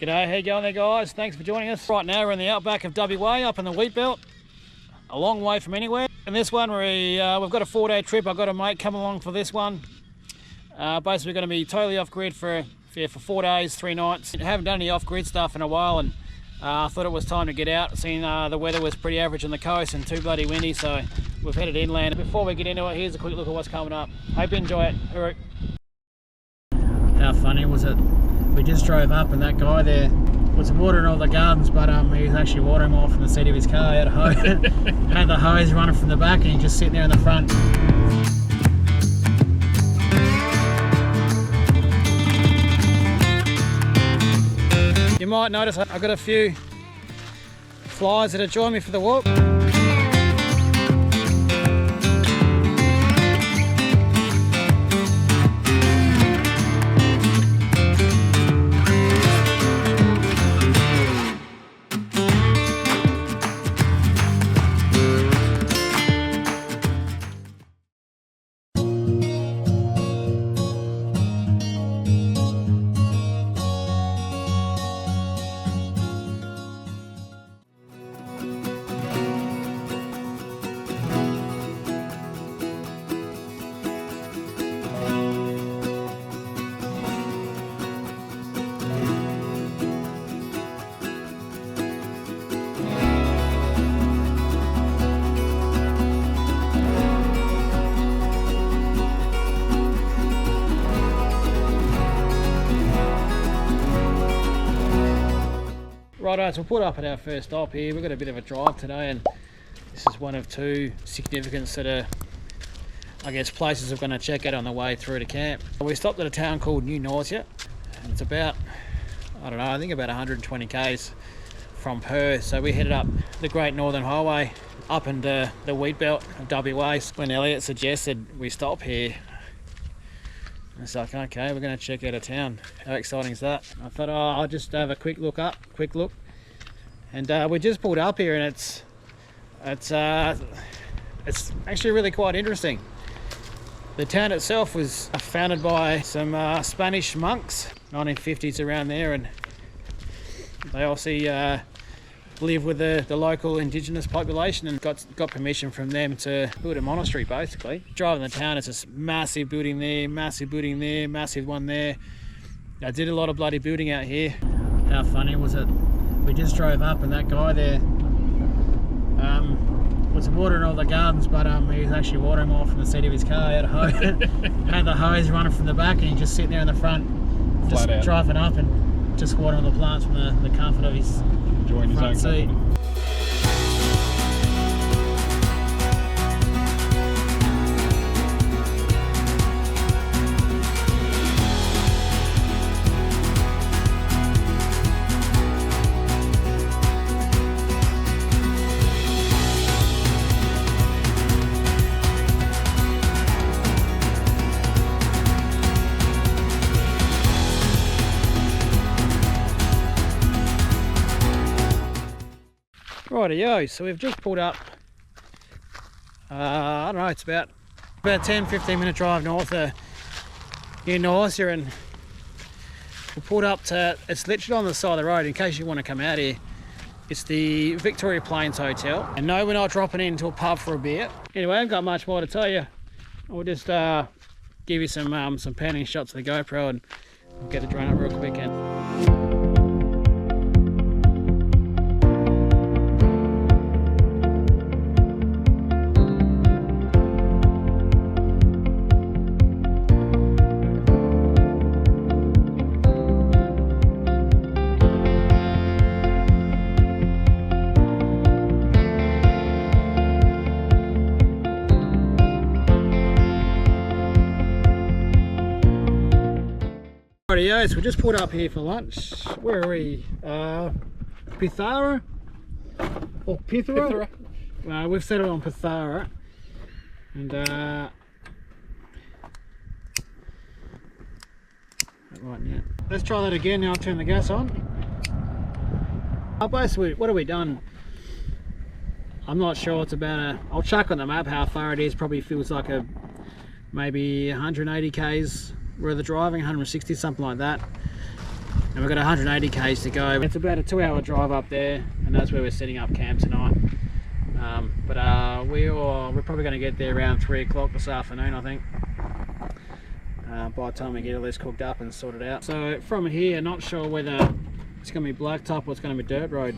G'day, how you going there guys? Thanks for joining us. Right now we're in the Outback of WA up in the Wheatbelt. A long way from anywhere. In this one we've got a 4-day trip. I've got a mate come along for this one. Basically going to be totally off-grid for 4 days, 3 nights. I haven't done any off-grid stuff in a while, and I thought it was time to get out. Seeing the weather was pretty average on the coast and too bloody windy, so we've headed inland. Before we get into it, here's a quick look at what's coming up. Hope you enjoy it. Hooroo. How funny was it? We just drove up and that guy there was watering all the gardens, but he was actually watering them all from the seat of his car. He had a hose, had the hose running from the back, and he's just sitting there in the front. You might notice I've got a few flies that have joined me for the walk. Righto, so we'll put up at our first stop here. We've got a bit of a drive today, and this is one of 2 significant sort of, I guess, places we're going to check out on the way through to camp. We stopped at a town called New Nausea, and it's about, I don't know, I think about 120 k's from Perth. So we headed up the Great Northern Highway up into the Wheatbelt of WA. When Elliot suggested we stop here, it's like, okay, we're going to check out a town. How exciting is that? I thought, oh, I'll just have a quick look. And we just pulled up here, and it's actually really quite interesting. The town itself was founded by some Spanish monks, 1950s around there, and they obviously live with the local indigenous population and got permission from them to build a monastery. Basically driving the town, it's this massive building there, massive building there, massive one there. I did a lot of bloody building out here. How funny was it? We just drove up and that guy there was watering all the gardens, but he was actually watering them all from the seat of his car. He had a hose, had the hose running from the back, and he's just sitting there in the front, just driving up and just watering the plants from the comfort of his front seat. Rightio, so we've just pulled up, I don't know, it's about 10-15 minute drive north of New Nausea, and we pulled up to, it's literally on the side of the road in case you want to come out here. It's the Victoria Plains Hotel, and no, we're not dropping into a pub for a beer. Anyway, I haven't got much more to tell you. We'll just give you some panning shots of the GoPro, and we'll get the drone up real quick. Rightio, so we just pulled up here for lunch. Where are we? Pithara? Or Pithara? We've settled on Pithara. And right now. Let's try that again. Now I'll turn the gas on. Basically, what have we done? I'm not sure. It's about I'll check on the map how far it is. Probably feels like maybe 180 k's worth of driving, 160, something like that. and we've got 180 k's to go. It's about a 2-hour drive up there, and that's where we're setting up camp tonight. We're probably going to get there around 3 o'clock this afternoon, I think, by the time we get all this cooked up and sorted out. So from here, not sure whether it's going to be blacktop or it's going to be dirt road.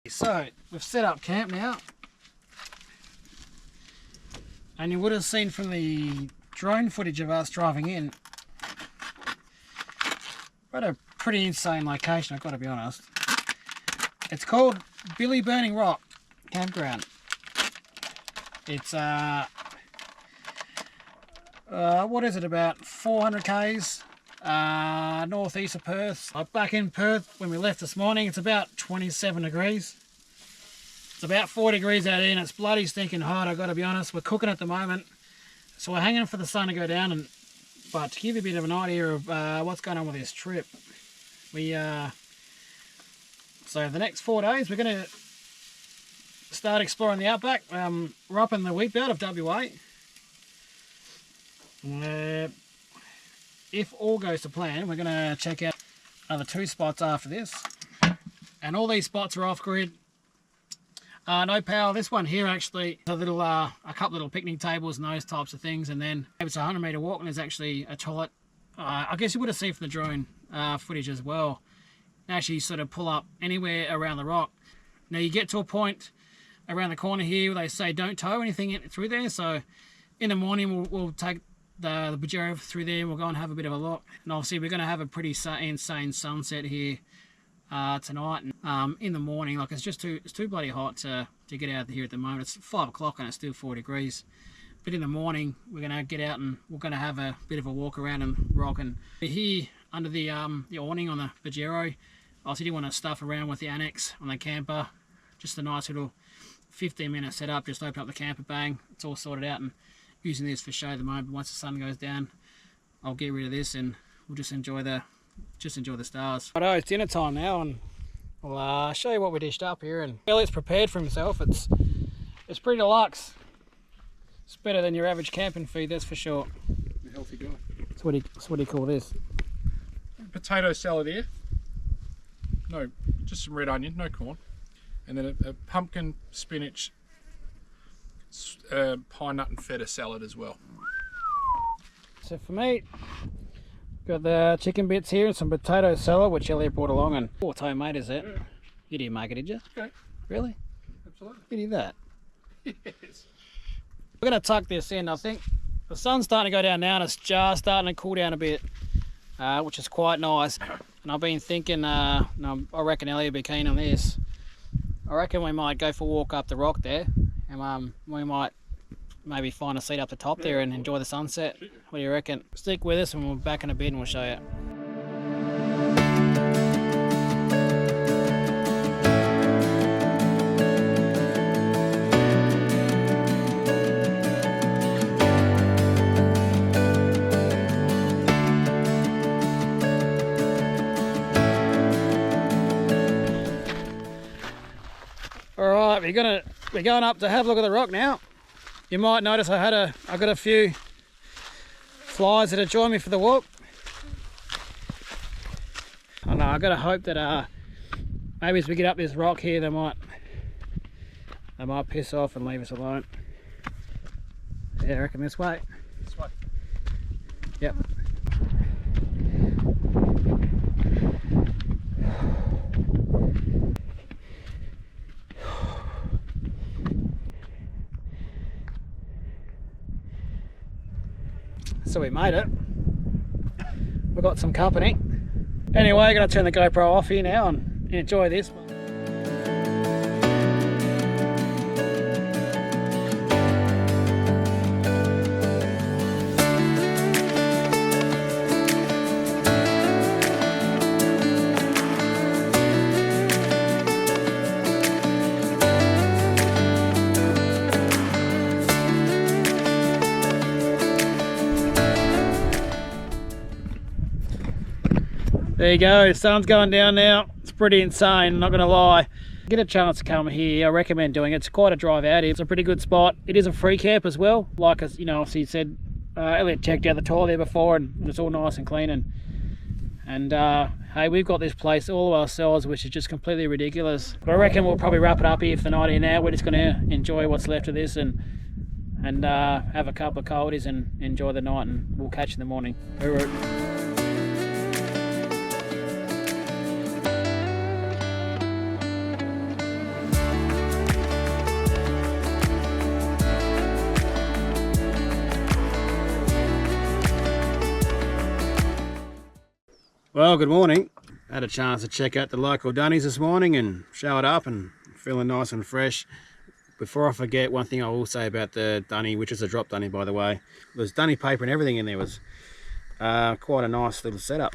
So we've set up camp now, and you would have seen from the drone footage of us driving in, we're at a pretty insane location, I've got to be honest. It's called Billiburning Rock Campground. It's what is it, about 400 k's northeast of Perth. Back in Perth when we left this morning, it's about 27 degrees. It's about 4 degrees out here and it's bloody stinking hot, I've got to be honest. We're cooking at the moment, so we're hanging for the sun to go down. But to give you a bit of an idea of what's going on with this trip, so the next 4 days we're going to start exploring the outback. We're up in the Wheatbelt of WA. If all goes to plan, we're going to check out another 2 spots after this, and all these spots are off grid. No power. This one here actually, a couple little picnic tables and those types of things, and then it's a 100-metre walk, and there's actually a toilet. I guess you would have seen from the drone footage as well. Actually sort of pull up anywhere around the rock. Now you get to a point around the corner here where they say don't tow anything through there, so in the morning we'll take the Pajero through there and we'll go and have a bit of a look. And obviously we're going to have a pretty insane sunset here tonight. And in the morning, like it's too bloody hot to get out here at the moment. It's 5 o'clock and it's still 4 degrees. But in the morning we're going to get out and we're going to have a bit of a walk around and rock. And we're here under the awning on the Pajero. Obviously didn't want to stuff around with the annex on the camper. Just a nice little 15-minute setup. Just open up the camper, bang, it's all sorted out, and using this for show at the moment. Once the sun goes down, I'll get rid of this and we'll just enjoy the stars. Righto, it's dinner time now, and I'll show you what we dished up here. And Elliot's prepared for himself. It's pretty deluxe. It's better than your average camping feed, that's for sure. A healthy guy. So what do you call this? Potato salad here. No, just some red onion, no corn, and then a pumpkin, spinach, pine nut and feta salad as well. So for me, got the chicken bits here and some potato salad, which Elliot brought along, and auto mate is it? Yeah. You didn't make it, did you? Okay. Really? Absolutely. You did that? Yes. We're going to tuck this in. I think the sun's starting to go down now and it's just starting to cool down a bit, which is quite nice. And I've been thinking, I reckon Elliot will be keen on this. I reckon we might go for a walk up the rock there, and we might maybe find a seat up the top there and enjoy the sunset. What do you reckon? Stick with us and we'll be back in a bit and we'll show you. Alright, we're going up to have a look at the rock now. You might notice I got a few flies that have joined me for the walk. I know, I gotta hope that maybe as we get up this rock here they might piss off and leave us alone. Yeah, I reckon this way. This way. Yep. So we made it. We've got some company. Anyway, I'm going to turn the GoPro off here now and enjoy this. There you go, sun's going down now. It's pretty insane, not gonna lie. Get a chance to come here, I recommend doing it. It's quite a drive out here. It's a pretty good spot. It is a free camp as well. Like, you know, obviously you said, Elliot checked out the toilet there before and it's all nice and clean. And hey, we've got this place all ourselves, which is just completely ridiculous. But I reckon we'll probably wrap it up here for the night here now. We're just gonna enjoy what's left of this and have a couple of coldies and enjoy the night, and we'll catch you in the morning. Hooroo. Well, good morning. Had a chance to check out the local dunnies this morning and showered up and feeling nice and fresh. Before I forget, one thing I will say about the dunny, which is a drop dunny by the way, there's dunny paper and everything in there. Was quite a nice little setup.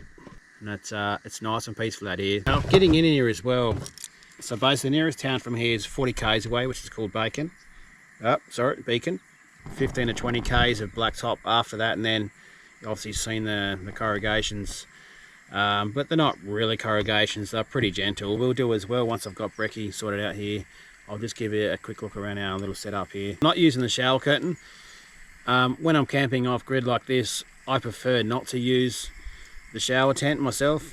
And it's nice and peaceful out here. Now, getting in here as well. So basically the nearest town from here is 40 k's away, which is called Beacon. 15 to 20 k's of blacktop after that, and then obviously seen the corrugations. But they're not really corrugations, they're pretty gentle. We'll do as well once I've got brekkie sorted out here. I'll just give you a quick look around our little setup here. Not using the shower curtain. When I'm camping off grid like this, I prefer not to use the shower tent myself.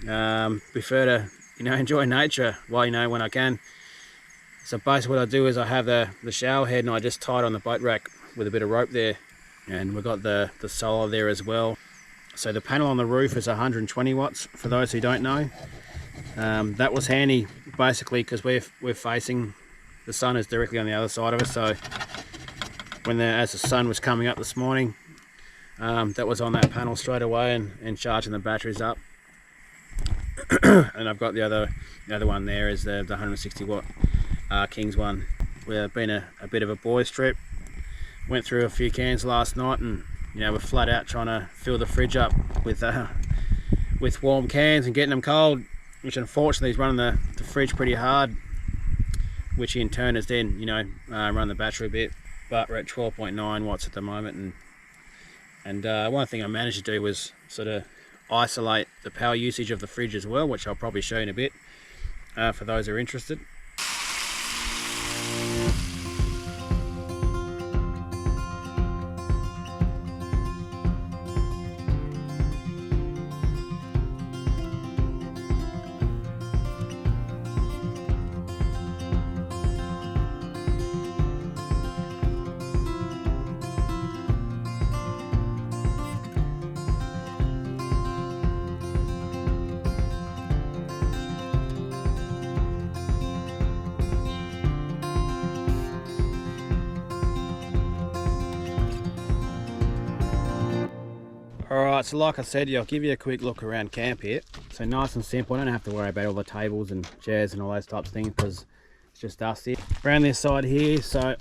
Prefer to, you know, enjoy nature while, you know, when I can. So basically what I do is I have the shower head and I just tie it on the boat rack with a bit of rope there. And we've got the solar there as well. So the panel on the roof is 120 watts, for those who don't know. That was handy basically because we're facing, the sun is directly on the other side of us. So as the sun was coming up this morning, that was on that panel straight away and charging the batteries up. And I've got the other one there is the 160 watt King's one. We've been a bit of a boys trip. Went through a few cans last night and, you know, we're flat out trying to fill the fridge up with warm cans and getting them cold, which unfortunately is running the fridge pretty hard, which in turn has then, you know, run the battery a bit. But we're at 12.9 watts at the moment, and one thing I managed to do was sort of isolate the power usage of the fridge as well, which I'll probably show you in a bit for those who are interested. Alright, so like I said, I'll give you a quick look around camp here. So nice and simple, I don't have to worry about all the tables and chairs and all those types of things because it's just us here. Around this side here, so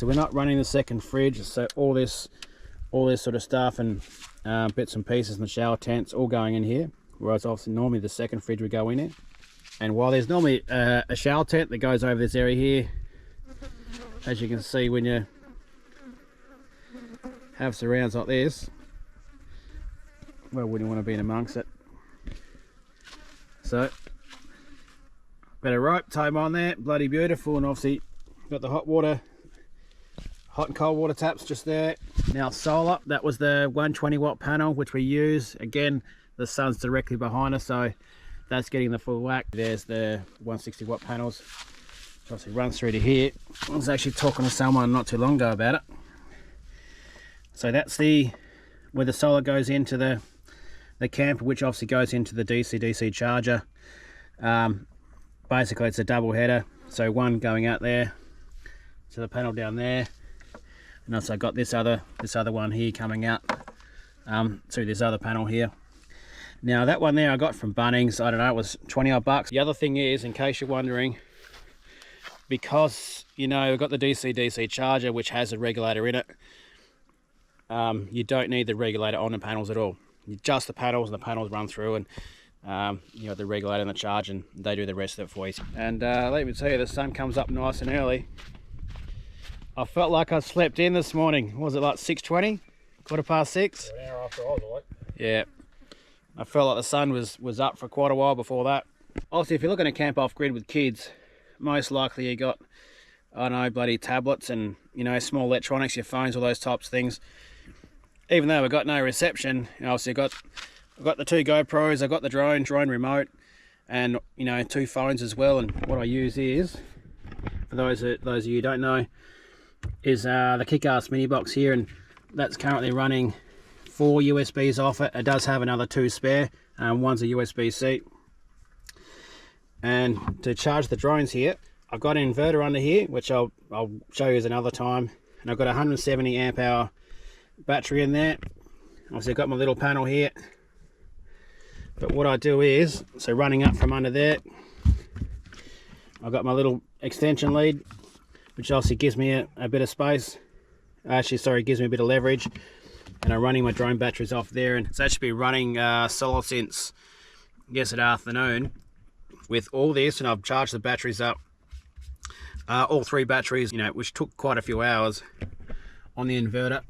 we're not running the second fridge, so all this sort of stuff and bits and pieces and the shower tents all going in here, whereas obviously normally the second fridge would go in it. And while there's normally a shower tent that goes over this area here, as you can see when you have surrounds like this, well, wouldn't want to be in amongst it. So bit of rope, tie them on there, bloody beautiful. And obviously got the hot and cold water taps just there. Now solar, that was the 120 watt panel which we use. Again, the sun's directly behind us, so that's getting the full whack. There's the 160 watt panels, which obviously runs through to here. I was actually talking to someone not too long ago about it. So that's where the solar goes into the camper, which obviously goes into the DC charger. Basically it's a double header, so one going out there to the panel down there, and also I got this other one here coming out through this other panel here. Now that one there I got from Bunnings. I don't know, it was 20 odd bucks. The other thing is, in case you're wondering, because you know we've got the DC charger which has a regulator in it, you don't need the regulator on the panels at all. Just the panels, and the panels run through, and you got the regulator and the charge, and they do the rest of it for you. And let me tell you, the sun comes up nice and early. I felt like I slept in this morning. What was it, like 6:20, 6:15? An hour after I was awake. Yeah, I felt like the sun was up for quite a while before that. Obviously, if you're looking to camp off grid with kids, most likely you got, I don't know, bloody tablets and, you know, small electronics, your phones, all those types of things. Even though we've got no reception, you know, obviously I've got the 2 GoPros, I've got the drone remote, and, you know, 2 phones as well. And what I use is, for those of you who don't know, is the Kick-Ass mini box here, and that's currently running 4 USBs off it. It does have another 2 spare, one's a USB-C. And to charge the drones here, I've got an inverter under here, which I'll show you another time, and I've got a 170 amp hour battery in there. Obviously I've got my little panel here, but what I do is, so running up from under there, I've got my little extension lead, which obviously gives me a bit of space. Actually, sorry, gives me a bit of leverage, and I'm running my drone batteries off there, and it's actually been running solid since yesterday afternoon with all this, and I've charged the batteries up, all 3 batteries, you know, which took quite a few hours on the inverter,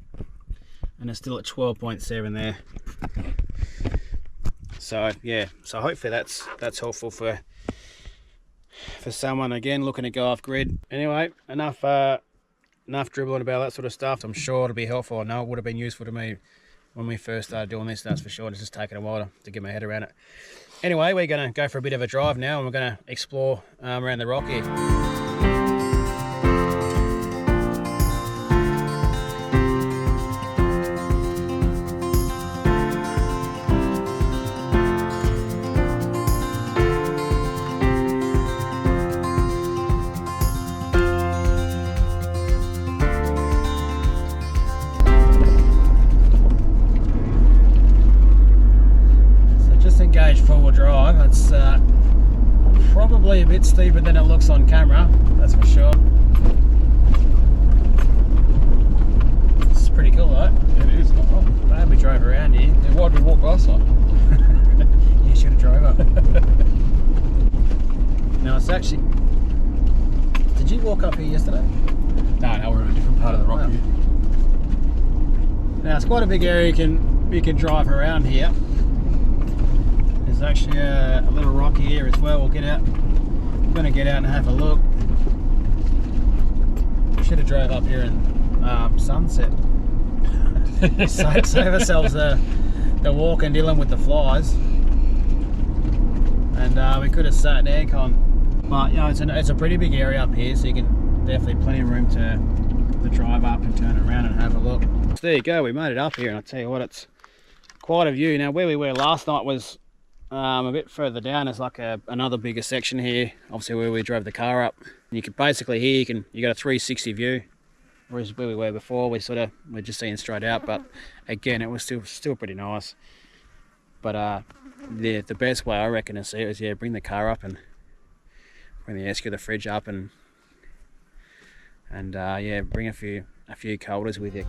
and it's still at 12.7 there. So yeah, so hopefully that's helpful for someone again looking to go off grid. Anyway, enough dribbling about that sort of stuff. I'm sure it'll be helpful. I know it would have been useful to me when we first started doing this, that's for sure. It's just taken a while to get my head around it. Anyway, we're going to go for a bit of a drive now, and we're going to explore around the rock here. Four-wheel drive. It's probably a bit steeper than it looks on camera, that's for sure. It's pretty cool though. Yeah, it is, not wrong. Glad we drove around here. Yeah, why'd we walk last time? You should have drove up. No, it's actually... Did you walk up here yesterday? No, we're in a different part of the rock here. Now it's quite a big area you can drive around here. There's actually a little rocky here as well. We'll get out. I'm going to get out and have a look. Should have drove up here in sunset. Save ourselves the walk and dealing with the flies. And we could have sat in aircon. But you know, it's a pretty big area up here, so you can definitely plenty of room to drive up and turn around and have a look. So there you go. We made it up here, and I'll tell you what, it's quite a view. Now where we were last night was a bit further down. There's like another bigger section here, obviously where we drove the car up. And you can basically here you got a 360 view, whereas where we were before we're just seeing straight out. But again, it was still pretty nice. But the best way I reckon to see it is bring the car up and bring the Esky, the fridge up, and bring a few colders with you.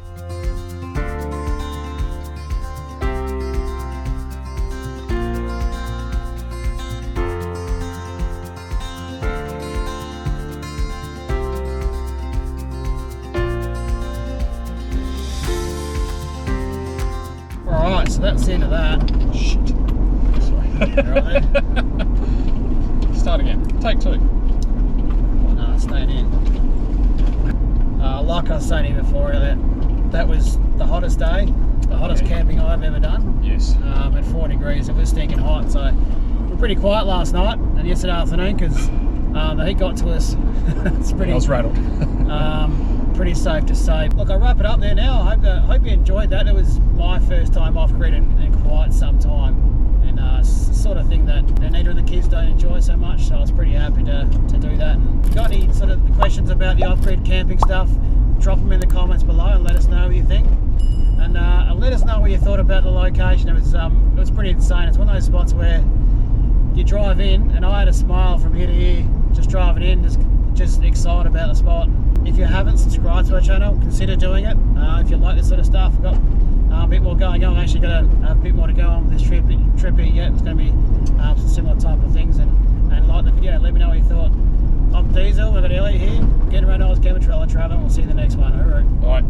Alright, so that's the end of that. Shit. Right there. Start again. Take 2. No, it's staying in. Like I was saying here before, that was the hottest day, the hottest camping I've ever done. Yes. At 4 degrees, it was stinking hot. So we were pretty quiet last night and yesterday afternoon because the heat got to us. It's pretty. I was rattled. Pretty safe to say. Look, I'll wrap it up there now. I hope you enjoyed that. It was my first time off grid in quite some time, and it's the sort of thing that neither of the kids don't enjoy so much, so I was pretty happy to do that. And got any sort of questions about the off-grid camping stuff, drop them in the comments below and let us know what you think. And let us know what you thought about the location. It was pretty insane. It's one of those spots where you drive in, and I had a smile from here to here, just driving in, just excited about the spot. If you haven't subscribed to our channel, consider doing it. If you like this sort of stuff, we've got a bit more going on. Actually got a bit more to go on with this trip here yet. It's going to be some similar type of things, and like the video, let me know what you thought. I'm Diesel, we've got Elliot here, getting around Oz Camper Trailer travel, and we'll see you in the next one. Alright. Bye.